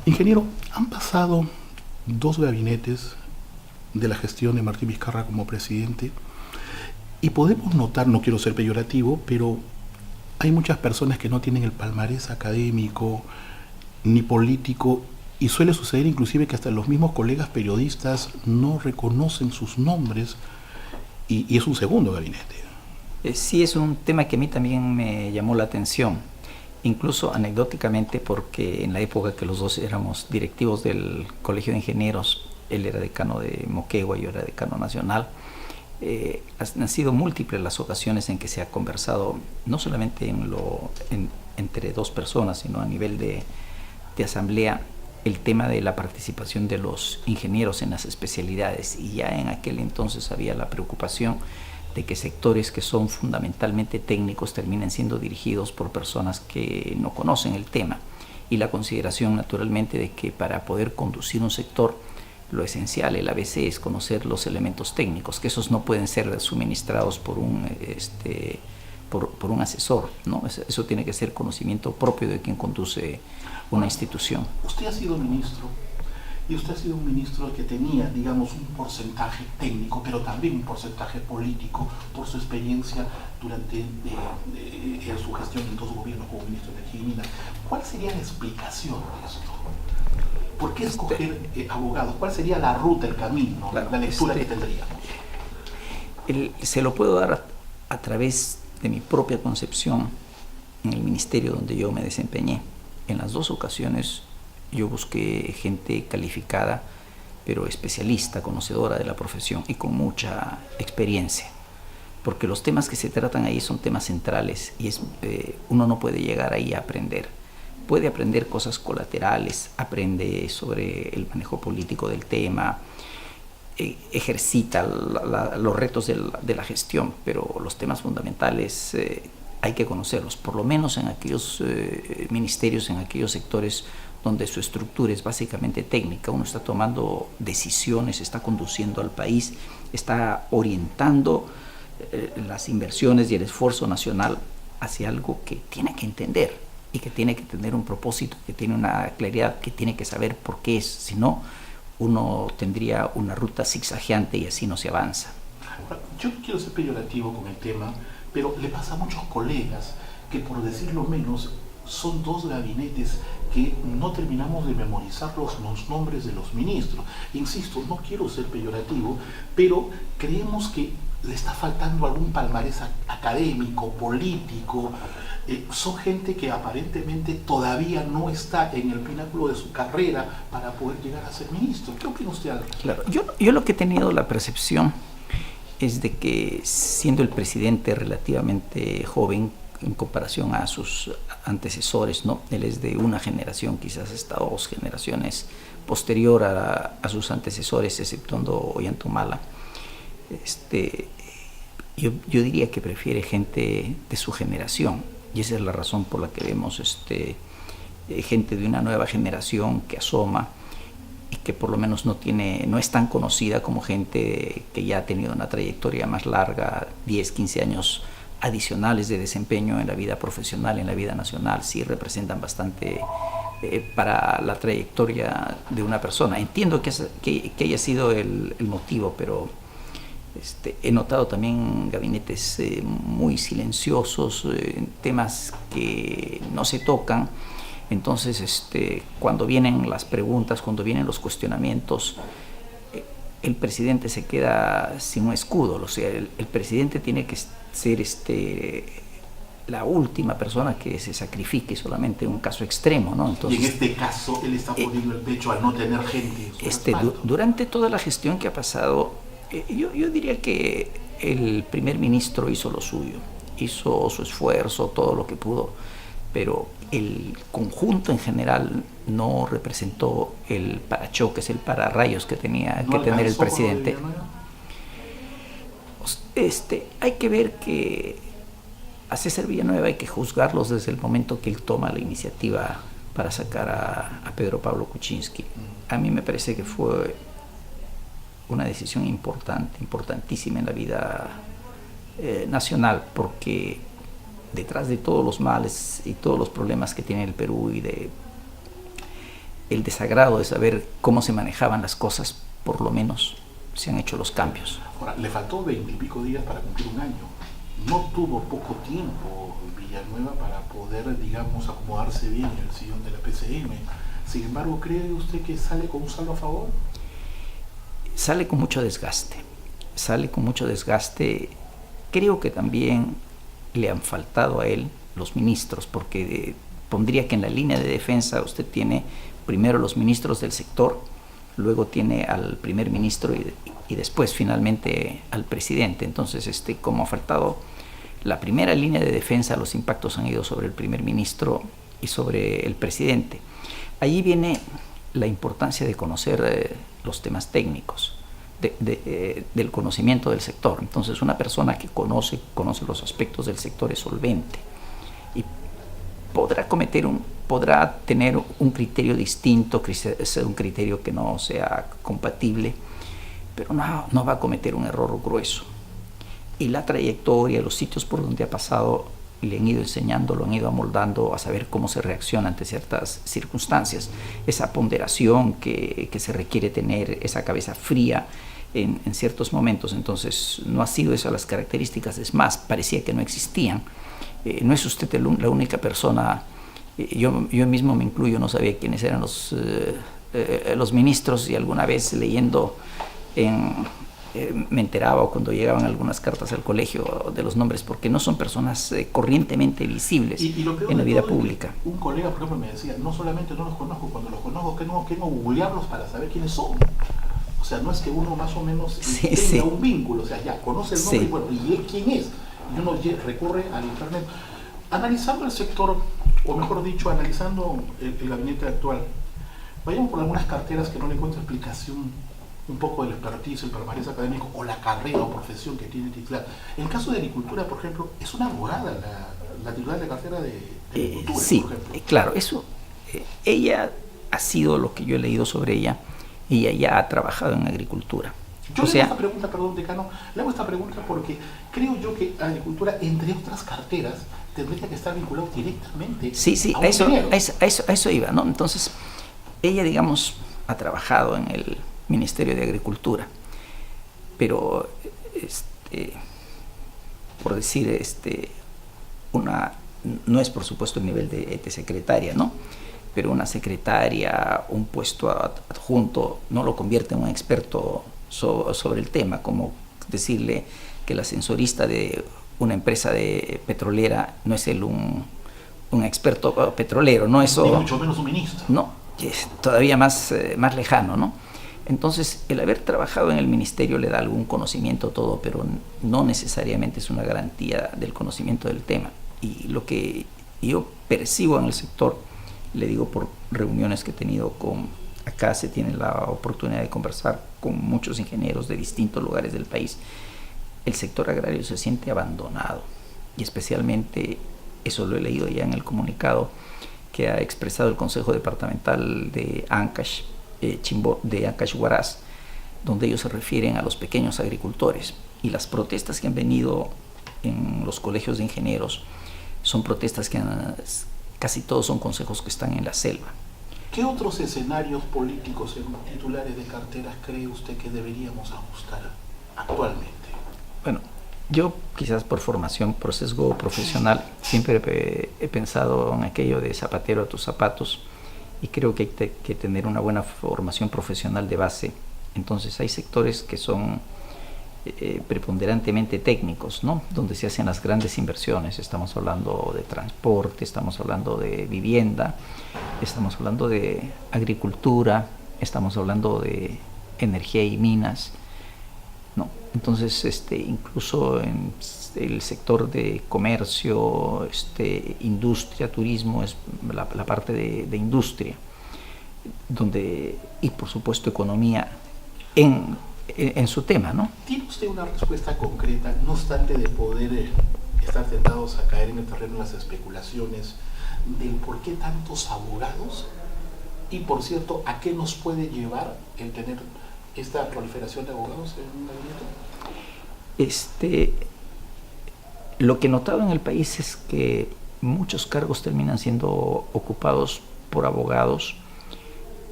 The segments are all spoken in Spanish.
Ingeniero, han pasado dos gabinetes de la gestión de Martín Vizcarra como presidente y podemos notar, no quiero ser peyorativo, pero hay muchas personas que no tienen el palmarés académico ni político y suele suceder inclusive que hasta los mismos colegas periodistas no reconocen sus nombres y es un segundo gabinete. Sí, es un tema que a mí también me llamó la atención, incluso anecdóticamente, porque en la época que los dos éramos directivos del Colegio de Ingenieros, él era decano de Moquegua y yo era decano nacional, han sido múltiples las ocasiones en que se ha conversado, no solamente entre dos personas, sino a nivel de asamblea, el tema de la participación de los ingenieros en las especialidades, y ya en aquel entonces había la preocupación de que sectores que son fundamentalmente técnicos terminen siendo dirigidos por personas que no conocen el tema, y la consideración naturalmente de que para poder conducir un sector lo esencial, el ABC, es conocer los elementos técnicos, que esos no pueden ser suministrados por un asesor, ¿no? Eso tiene que ser conocimiento propio de quien conduce una institución. Usted ha sido ministro y usted ha sido un ministro que tenía, digamos, un porcentaje técnico, pero también un porcentaje político por su experiencia durante su gestión en dos gobiernos como ministro de Energía y Minas. ¿Cuál sería la explicación de esto? ¿Por qué escoger abogados? ¿Cuál sería la ruta, el camino, claro, la lectura que tendríamos? Se lo puedo dar a través de mi propia concepción en el ministerio donde yo me desempeñé. En las dos ocasiones yo busqué gente calificada, pero especialista, conocedora de la profesión y con mucha experiencia, porque los temas que se tratan ahí son temas centrales y uno no puede llegar ahí a aprender. Puede aprender cosas colaterales, aprende sobre el manejo político del tema, ejercita los retos de la gestión, pero los temas fundamentales hay que conocerlos, por lo menos en aquellos ministerios, en aquellos sectores donde su estructura es básicamente técnica. Uno está tomando decisiones, está conduciendo al país, está orientando las inversiones y el esfuerzo nacional hacia algo que tiene que entender y que tiene que tener un propósito, que tiene una claridad, que tiene que saber por qué es, si no, uno tendría una ruta zigzagueante y así no se avanza. Yo no quiero ser peyorativo con el tema, pero le pasa a muchos colegas que, por decirlo menos, son dos gabinetes que no terminamos de memorizar los nombres de los ministros. Insisto, no quiero ser peyorativo, pero creemos que le está faltando algún palmarés académico, político. Son gente que aparentemente todavía no está en el pináculo de su carrera para poder llegar a ser ministro. ¿Qué opina usted al respecto? Claro, yo lo que he tenido la percepción es de que, siendo el presidente relativamente joven en comparación a sus antecesores, ¿no? Él es de una generación, quizás hasta dos generaciones posterior a sus antecesores, exceptuando Ollantumala. Yo diría que prefiere gente de su generación, y esa es la razón por la que vemos gente de una nueva generación que asoma y que por lo menos no es tan conocida como gente que ya ha tenido una trayectoria más larga, 10, 15 años adicionales de desempeño en la vida profesional, en la vida nacional. Sí representan bastante para la trayectoria de una persona. Entiendo que haya sido el motivo, pero he notado también gabinetes muy silenciosos, temas que no se tocan. Entonces, cuando vienen las preguntas, cuando vienen los cuestionamientos, el presidente se queda sin un escudo. O sea, el presidente tiene que ser la última persona que se sacrifique solamente en un caso extremo, ¿no? Entonces, y en este caso él está poniendo el pecho al no tener gente. Durante toda la gestión que ha pasado, yo diría que el primer ministro hizo lo suyo, hizo su esfuerzo, todo lo que pudo, pero el conjunto en general no representó el parachoques, el pararrayos que tenía que tener el presidente. Hay que ver que a César Villanueva hay que juzgarlos desde el momento que él toma la iniciativa para sacar a Pedro Pablo Kuczynski. A mí me parece que fue una decisión importantísima en la vida nacional, porque detrás de todos los males y todos los problemas que tiene el Perú y de el desagrado de saber cómo se manejaban las cosas, por lo menos se han hecho los cambios. Ahora, le faltó 20 y pico días para cumplir un año. No tuvo poco tiempo Villanueva para poder, digamos, acomodarse bien en el sillón de la PCM. Sin embargo, ¿cree usted que sale con un saldo a favor? Sale con mucho desgaste. Sale con mucho desgaste. Creo que también le han faltado a él los ministros, porque pondría que en la línea de defensa usted tiene primero los ministros del sector, luego tiene al primer ministro y después finalmente al presidente. Entonces, como ha faltado la primera línea de defensa, los impactos han ido sobre el primer ministro y sobre el presidente. Allí viene la importancia de conocer los temas técnicos, del conocimiento del sector. Entonces, una persona que conoce los aspectos del sector es solvente y podrá tener un criterio distinto, un criterio que no sea compatible, pero no va a cometer un error grueso. Y la trayectoria, los sitios por donde ha pasado, le han ido enseñando, lo han ido amoldando a saber cómo se reacciona ante ciertas circunstancias. Esa ponderación que se requiere tener, esa cabeza fría en ciertos momentos. Entonces, no ha sido esas las características, es más, parecía que no existían. No es usted la única persona, yo mismo me incluyo, no sabía quiénes eran los ministros, y alguna vez leyendo me enteraba, o cuando llegaban algunas cartas al colegio, de los nombres, porque no son personas corrientemente visibles en la vida pública. Un colega, por ejemplo, me decía, no solamente no los conozco, cuando los conozco, que no googlearlos para saber quiénes son. O sea, no es que uno más o menos tenga un vínculo, o sea, ya conoce el nombre y bueno, ¿y él quién es? Y uno recurre al internet. Analizando el sector, o mejor dicho, analizando el gabinete actual, vayamos por algunas carteras que no le encuentro explicación un poco del expertise, el palmarés académico o la carrera o profesión que tiene titular. En el caso de agricultura, por ejemplo, es una abogada la titular de la cartera de agricultura, sí, por ejemplo. Claro, eso, ella ha sido lo que yo he leído sobre ella. Ella ya ha trabajado en agricultura. Yo le hago esta pregunta, perdón, decano, le hago esta pregunta porque creo yo que agricultura, entre otras carteras, tendría que estar vinculado directamente a un ingeniero. A eso iba, ¿no? Entonces, ella, digamos, ha trabajado en el Ministerio de Agricultura, pero, por decir, no es por supuesto el nivel de secretaria, ¿no? Pero una secretaria, un puesto adjunto, no lo convierte en un experto sobre el tema, como decirle que el ascensorista de una empresa petrolera no es él un experto petrolero, ¿no? Eso, ni mucho menos un ministro. No, es todavía más lejano, ¿no? Entonces, el haber trabajado en el ministerio le da algún conocimiento todo, pero no necesariamente es una garantía del conocimiento del tema. Y lo que yo percibo en el sector, le digo por reuniones que he tenido acá se tiene la oportunidad de conversar con muchos ingenieros de distintos lugares del país, el sector agrario se siente abandonado, y especialmente, eso lo he leído ya en el comunicado que ha expresado el Consejo Departamental de Ancash, de Ancash Huaraz, donde ellos se refieren a los pequeños agricultores, y las protestas que han venido en los colegios de ingenieros son protestas que casi todos son consejos que están en la selva. ¿Qué otros escenarios políticos en titulares de carteras cree usted que deberíamos ajustar actualmente? Bueno, yo quizás por formación, por sesgo profesional, siempre he pensado en aquello de zapatero a tus zapatos, y creo que hay que tener una buena formación profesional de base. Entonces hay sectores que son preponderantemente técnicos, ¿no? Donde se hacen las grandes inversiones. Estamos hablando de transporte, estamos hablando de vivienda, estamos hablando de agricultura, estamos hablando de energía y minas, ¿no? Entonces, incluso en el sector de comercio, industria, turismo, es la parte de industria, y por supuesto economía en su tema, ¿no? ¿Tiene usted una respuesta concreta, no obstante de poder estar tentados a caer en el terreno de las especulaciones, del por qué tantos abogados? Y por cierto, ¿a qué nos puede llevar el tener esta proliferación de abogados en un gabinete? Lo que he notado en el país es que muchos cargos terminan siendo ocupados por abogados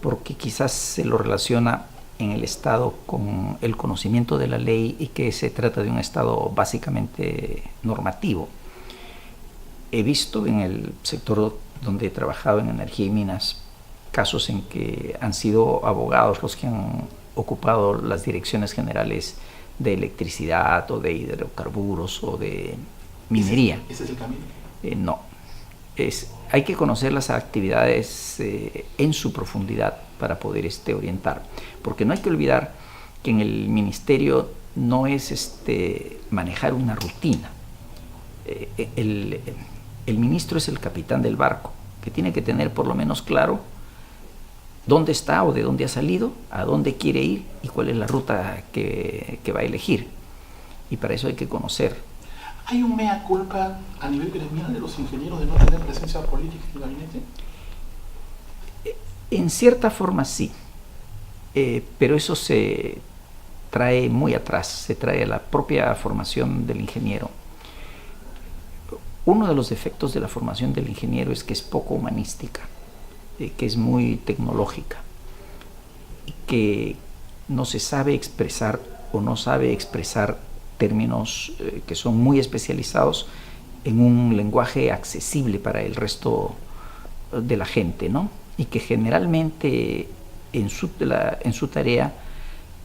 porque quizás se lo relaciona en el Estado con el conocimiento de la ley y que se trata de un Estado básicamente normativo. He visto en el sector donde he trabajado en energía y minas casos en que han sido abogados los que han ocupado las direcciones generales de electricidad o de hidrocarburos o de minería. ¿Ese es el camino? No. Hay que conocer las actividades en su profundidad para poder orientar, porque no hay que olvidar que en el ministerio no es manejar una rutina. El ministro es el capitán del barco, que tiene que tener por lo menos claro dónde está o de dónde ha salido, a dónde quiere ir y cuál es la ruta que va a elegir. Y para eso hay que conocer. ¿Hay un mea culpa a nivel gremial de los ingenieros de no tener presencia política en el gabinete? En cierta forma sí, pero eso se trae muy atrás, se trae a la propia formación del ingeniero. Uno de los defectos de la formación del ingeniero es que es poco humanística, que es muy tecnológica, y que no se sabe expresar o no sabe expresar términos que son muy especializados en un lenguaje accesible para el resto de la gente, ¿no? Y que generalmente en su tarea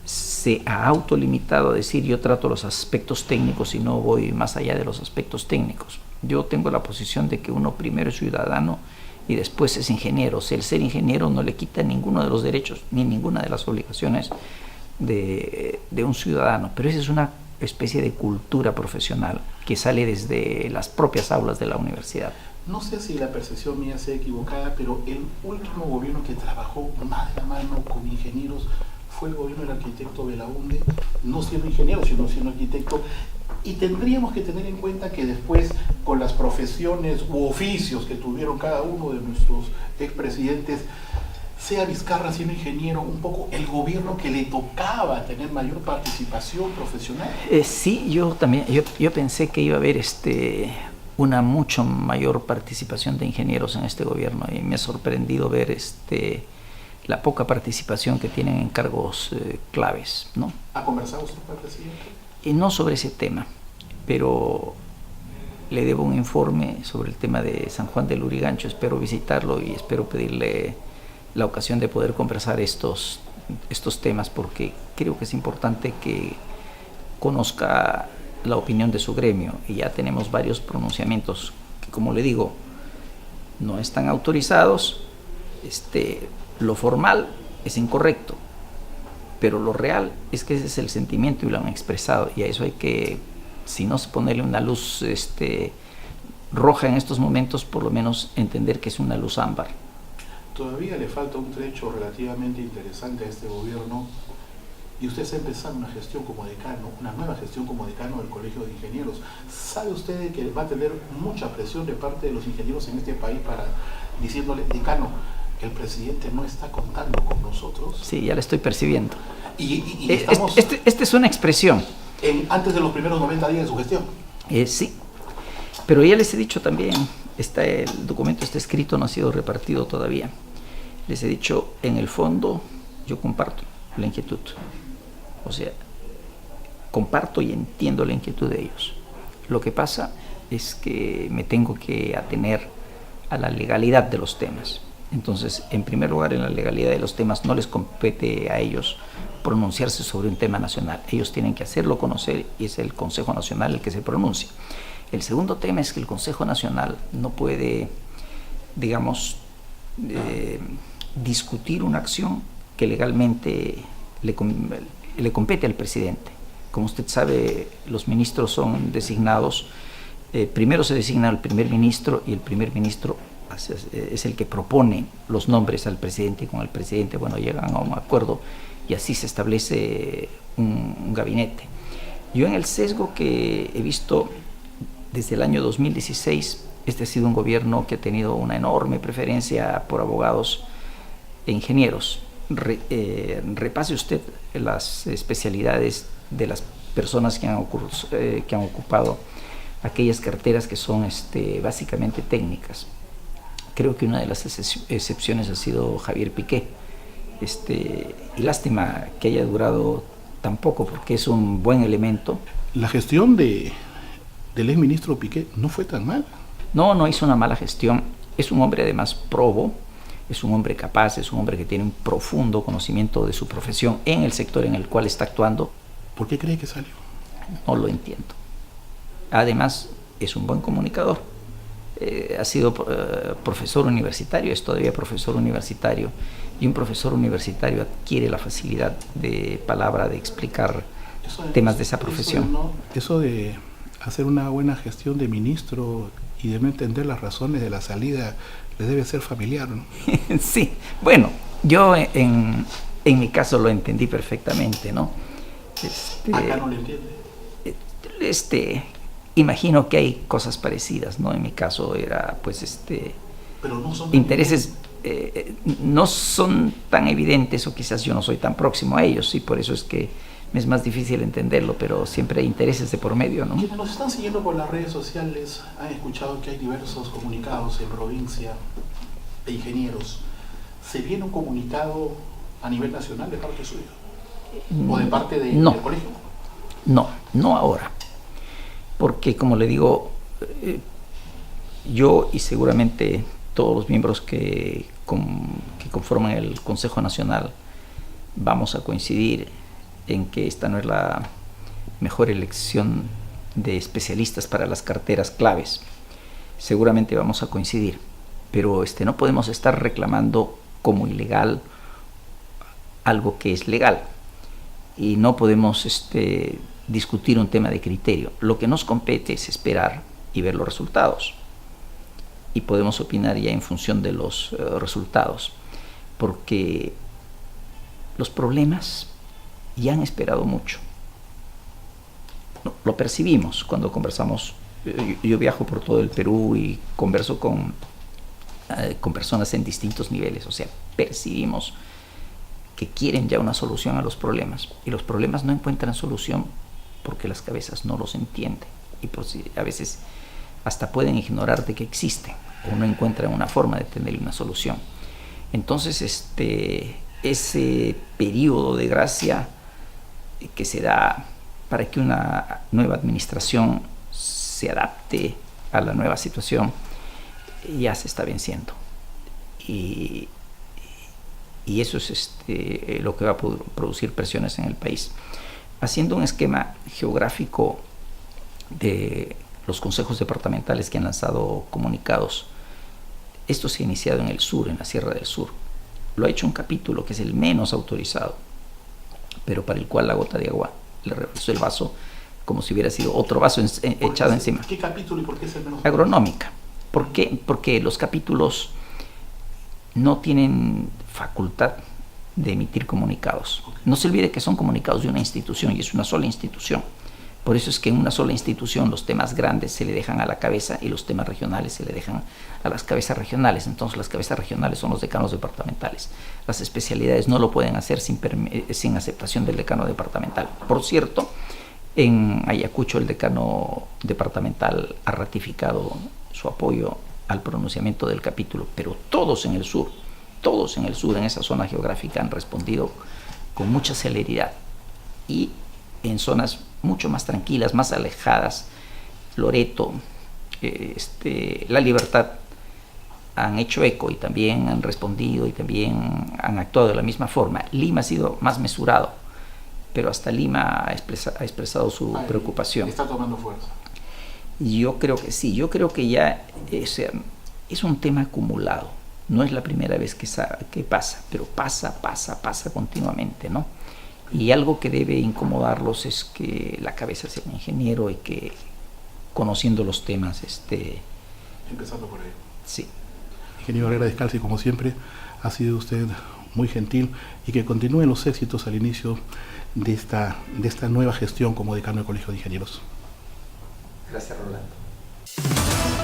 se ha autolimitado a decir yo trato los aspectos técnicos y no voy más allá de los aspectos técnicos. Yo tengo la posición de que uno primero es ciudadano y después es ingeniero. O sea, el ser ingeniero no le quita ninguno de los derechos ni ninguna de las obligaciones de un ciudadano, pero esa es una especie de cultura profesional que sale desde las propias aulas de la universidad. No sé si la percepción mía sea equivocada, pero el último gobierno que trabajó más de la mano con ingenieros fue el gobierno del arquitecto Belaunde, no siendo ingeniero, sino siendo arquitecto. Y tendríamos que tener en cuenta que después, con las profesiones u oficios que tuvieron cada uno de nuestros expresidentes, sea Vizcarra siendo ingeniero, un poco el gobierno que le tocaba tener mayor participación profesional. Sí, yo también, yo pensé que iba a haber una mucho mayor participación de ingenieros en este gobierno y me ha sorprendido ver la poca participación que tienen en cargos claves, ¿no? ¿Ha conversado usted con el presidente? Y no sobre ese tema, pero le debo un informe sobre el tema de San Juan del Lurigancho. Espero visitarlo y espero pedirle la ocasión de poder conversar estos temas, porque creo que es importante que conozca la opinión de su gremio, y ya tenemos varios pronunciamientos que, como le digo, no están autorizados. Lo formal es incorrecto, pero lo real es que ese es el sentimiento y lo han expresado, y a eso hay que, si no se ponerle una luz roja en estos momentos, por lo menos entender que es una luz ámbar. Todavía le falta un trecho relativamente interesante a este gobierno, y usted está empezando una gestión como decano, una nueva gestión como decano del Colegio de Ingenieros. ¿Sabe usted que va a tener mucha presión de parte de los ingenieros en este país para diciéndole, decano, el presidente no está contando con nosotros? Sí, ya la estoy percibiendo. Y estamos esta es una expresión. Antes de los primeros 90 días de su gestión. Sí, pero ya les he dicho también, el documento está escrito, no ha sido repartido todavía. Les he dicho, en el fondo, yo comparto la inquietud. O sea, comparto y entiendo la inquietud de ellos. Lo que pasa es que me tengo que atener a la legalidad de los temas. Entonces, en primer lugar, en la legalidad de los temas no les compete a ellos pronunciarse sobre un tema nacional. Ellos tienen que hacerlo conocer y es el Consejo Nacional el que se pronuncia. El segundo tema es que el Consejo Nacional no puede, digamos, discutir una acción que legalmente le compete al presidente. Como usted sabe, los ministros son designados, primero se designa al primer ministro y el primer ministro es el que propone los nombres al presidente, y con el presidente, bueno, llegan a un acuerdo y así se establece un gabinete. Yo, en el sesgo que he visto desde el año 2016, este ha sido un gobierno que ha tenido una enorme preferencia por abogados e ingenieros. Repase usted las especialidades de las personas que han ocupado aquellas carteras que son básicamente técnicas. Creo que una de las excepciones ha sido Javier Piqué, Y lástima que haya durado tan poco, porque es un buen elemento. La gestión del exministro Piqué no fue tan mal. No hizo una mala gestión. Es un hombre además probo, es un hombre capaz, es un hombre que tiene un profundo conocimiento de su profesión en el sector en el cual está actuando. ¿Por qué cree que salió? No lo entiendo. Además, es un buen comunicador. Ha sido profesor universitario, es todavía profesor universitario, y un profesor universitario adquiere la facilidad de palabra de explicar temas de esa profesión. Eso de hacer una buena gestión de ministro y de no entender las razones de la salida le debe ser familiar, ¿no? Sí, bueno, yo en mi caso lo entendí perfectamente, ¿no? Acá no lo entiende. Imagino que hay cosas parecidas, ¿no? En mi caso era, pues, pero no son intereses no son tan evidentes, o quizás yo no soy tan próximo a ellos, y por eso es que me es más difícil entenderlo, pero siempre hay intereses de por medio, ¿no? Quienes nos están siguiendo por las redes sociales han escuchado que hay diversos comunicados en provincia de ingenieros. ¿Se viene un comunicado a nivel nacional de parte suya? ¿O de parte del colegio? No ahora. Porque, como le digo, yo y seguramente todos los miembros que conforman el Consejo Nacional vamos a coincidir en que esta no es la mejor elección de especialistas para las carteras claves. Seguramente vamos a coincidir, pero no podemos estar reclamando como ilegal algo que es legal, y no podemos discutir un tema de criterio. Lo que nos compete es esperar y ver los resultados, y podemos opinar ya en función de los resultados, porque los problemas ya han esperado mucho. Lo percibimos cuando conversamos. Yo viajo por todo el Perú y converso con personas en distintos niveles. O sea, percibimos que quieren ya una solución a los problemas, y los problemas no encuentran solución porque las cabezas no los entienden, y a veces hasta pueden ignorar de que existen, o no encuentran una forma de tener una solución. Entonces, ese periodo de gracia que se da para que una nueva administración se adapte a la nueva situación ya se está venciendo, y eso es lo que va a producir presiones en el país. Haciendo un esquema geográfico de los consejos departamentales que han lanzado comunicados, esto se ha iniciado en el sur, en la Sierra del Sur. Lo ha hecho un capítulo que es el menos autorizado, pero para el cual la gota de agua le rebalsó el vaso como si hubiera sido otro vaso echado encima. ¿Qué capítulo y por qué es el menos agronómica? ¿Por qué? Porque los capítulos no tienen facultad de emitir comunicados. No se olvide que son comunicados de una institución, y es una sola institución. Por eso es que en una sola institución los temas grandes se le dejan a la cabeza y los temas regionales se le dejan a las cabezas regionales. Entonces las cabezas regionales son los decanos departamentales. Las especialidades no lo pueden hacer sin aceptación del decano departamental. Por cierto, en Ayacucho el decano departamental ha ratificado su apoyo al pronunciamiento del capítulo, pero todos en el sur, en esa zona geográfica, han respondido con mucha celeridad, y en zonas mucho más tranquilas, más alejadas, Loreto, La Libertad, han hecho eco y también han respondido y también han actuado de la misma forma. Lima ha sido más mesurado, pero hasta Lima ha expresado su preocupación. Está tomando fuerza. Yo creo que sí, yo creo que ya es un tema acumulado. No es la primera vez que pasa, pero pasa continuamente, ¿no? Y algo que debe incomodarlos es que la cabeza sea un ingeniero, y que, conociendo los temas, empezando por ahí. Sí. Ingeniero Herrera Descalzi, como siempre, ha sido usted muy gentil, y que continúen los éxitos al inicio de esta nueva gestión como decano del Colegio de Ingenieros. Gracias, Rolando.